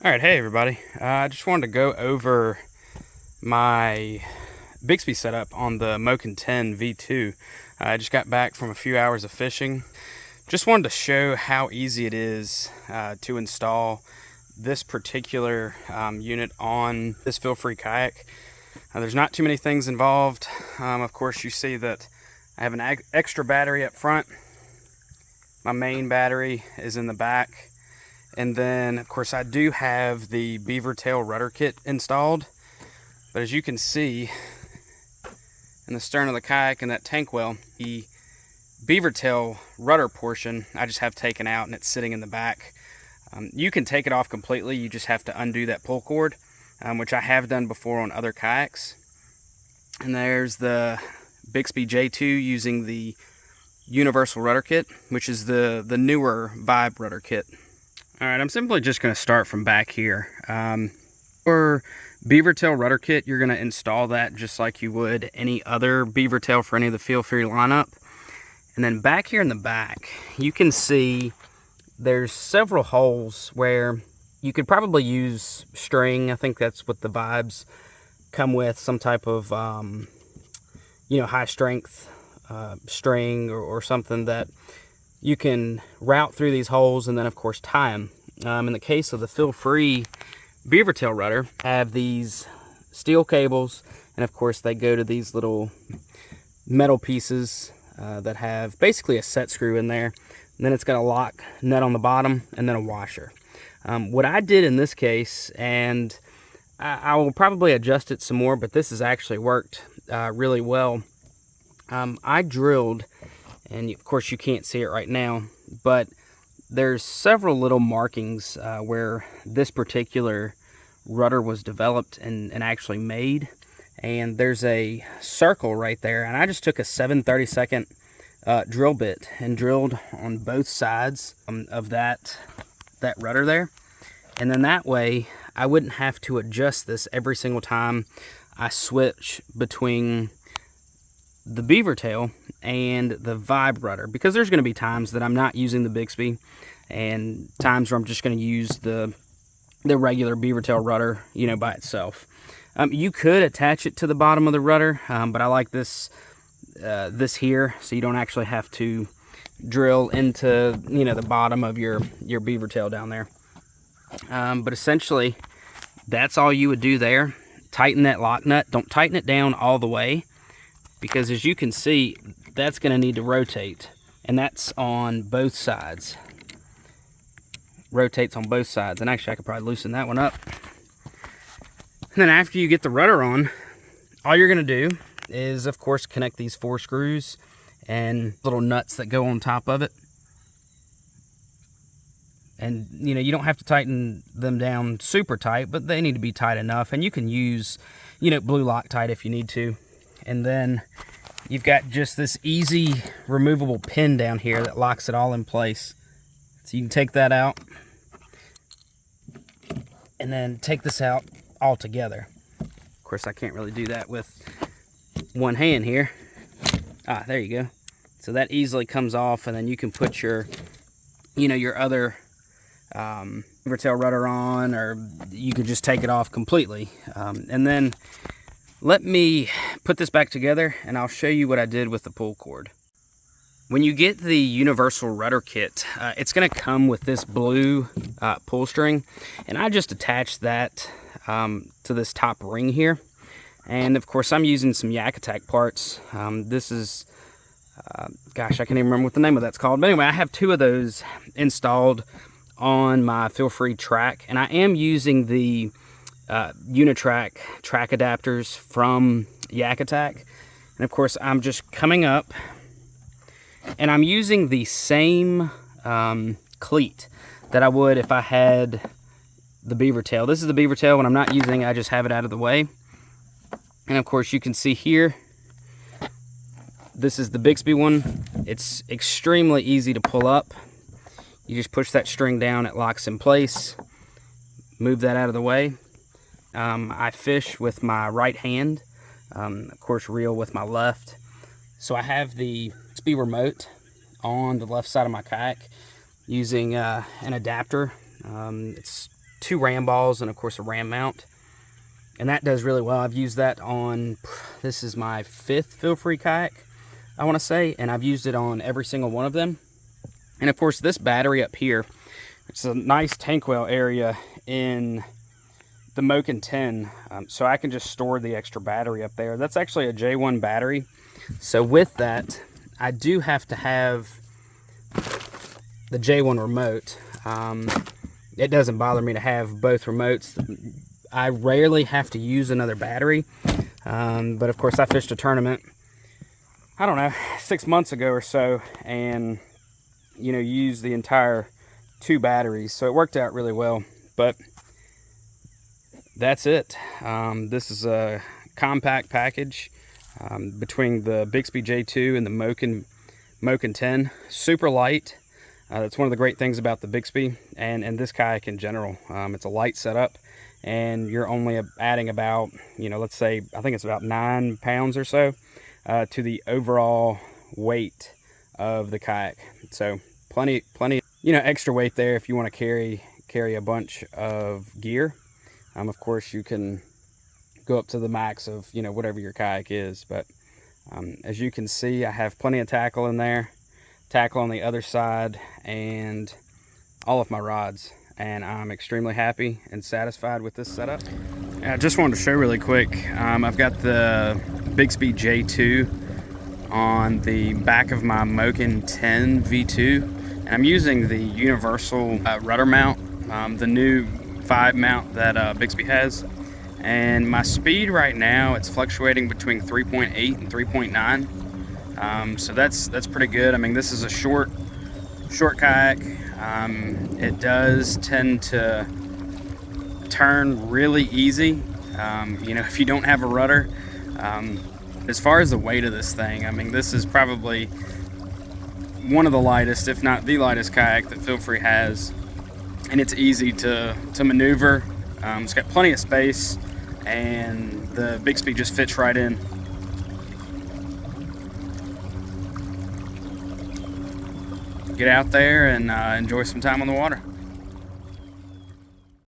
All right, hey everybody. I just wanted to go over my Bixpy setup on the Moken 10 V2. I just got back from a few hours of fishing. Just wanted to show how easy it is to install this particular unit on this FeelFree kayak. There's not too many things involved. Of course, you see that I have an extra battery up front. My main battery is in the back. And then, of course, I do have the beaver tail rudder kit installed. But as you can see, in the stern of the kayak and that tank well, the beaver tail rudder portion, I just have taken out and it's sitting in the back. You can take it off completely. You just have to undo that pull cord, which I have done before on other kayaks. And there's the Bixpy J-2 using the universal rudder kit, which is the newer Vibe rudder kit. All right, I'm simply just going to start from back here. For beaver tail rudder kit, you're going to install that just like you would any other beaver tail for any of the FeelFree lineup. And then back here in the back, you can see there's several holes where you could probably use string. I think that's what the Vibes come with, some type of, high strength string or something that you can route through these holes and then of course tie them. In the case of the FeelFree beaver tail rudder, I have these steel cables, and of course they go to these little metal pieces that have basically a set screw in there. And then it's got a lock nut on the bottom and then a washer. What I did in this case, and I will probably adjust it some more, but this has actually worked really well. I drilled, and of course you can't see it right now, but there's several little markings where this particular rudder was developed and actually made. And there's a circle right there, and I just took a 7/32 drill bit and drilled on both sides of that rudder there. And then that way I wouldn't have to adjust this every single time I switch between the beaver tail and the Vibe rudder, because there's going to be times that I'm not using the Bixpy and times where I'm just going to use the regular beaver tail rudder, by itself. You could attach it to the bottom of the rudder, but I like this here, so you don't actually have to drill into the bottom of your beaver tail down there. But essentially, that's all you would do there. Tighten that lock nut. Don't tighten it down all the way, because as you can see, that's going to need to rotate, and that's on both sides. Rotates on both sides, and actually I could probably loosen that one up. And then after you get the rudder on, all you're going to do is, of course, connect these 4 screws and little nuts that go on top of it. And you don't have to tighten them down super tight, but they need to be tight enough, and you can use blue Loctite if you need to. And then you've got just this easy removable pin down here that locks it all in place. So you can take that out and then take this out all together. Of course, I can't really do that with one hand here. There you go. So that easily comes off, and then you can put your other beaver tail rudder on, or you could just take it off completely. And then let me put this back together, and I'll show you what I did with the pull cord. When you get the universal rudder kit, it's going to come with this blue pull string, and I just attached that to this top ring here. And of course, I'm using some Yak Attack parts. This is, gosh, I can't even remember what the name of that's called. But anyway, I have 2 of those installed on my FeelFree track, and I am using the Unitrack track adapters from Yak Attack. And of course, I'm just coming up, and I'm using the same cleat that I would if I had the beaver tail. This is the beaver tail. When I'm not using it, I just have it out of the way. And of course, you can see here, this is the Bixpy one. It's extremely easy to pull up. You just push that string down, it locks in place. Move that out of the way. I fish with my right hand, of course reel with my left. So I have the Bixpy remote on the left side of my kayak using an adapter. It's 2 ram balls and of course a ram mount, and that does really well. I've used that on, this is my 5th FeelFree kayak, I want to say, and I've used it on every single one of them. And of course this battery up here, it's a nice tank well area in the Moken 10, so I can just store the extra battery up there. That's actually a J-1 battery, so with that I do have to have the J-1 remote. It doesn't bother me to have both remotes. I rarely have to use another battery, but of course I fished a tournament, I don't know, 6 months ago or so, and you know, used the entire 2 batteries, so it worked out really well. But that's it. This is a compact package between the Bixpy J-2 and the Moken 10. Super light. That's one of the great things about the Bixpy and this kayak in general. It's a light setup, and you're only adding about, you know, let's say, I think it's about 9 pounds or so to the overall weight of the kayak. So plenty, you know, extra weight there if you want to carry a bunch of gear. Of course, you can go up to the max of, you know, whatever your kayak is, but as you can see, I have plenty of tackle in there, tackle on the other side, and all of my rods, and I'm extremely happy and satisfied with this setup. I just wanted to show really quick, I've got the Bixpy J-2 on the back of my Moken 10 V2, and I'm using the universal rudder mount, the new 5 mount that Bixpy has, and my speed right now, it's fluctuating between 3.8 and 3.9, so that's pretty good. I mean, this is a short kayak. It does tend to turn really easy, you know, if you don't have a rudder. As far as the weight of this thing, I mean, this is probably one of the lightest, if not the lightest kayak that FeelFree has, and it's easy to maneuver. It's got plenty of space, and the Bixpy just fits right in. Get out there and enjoy some time on the water.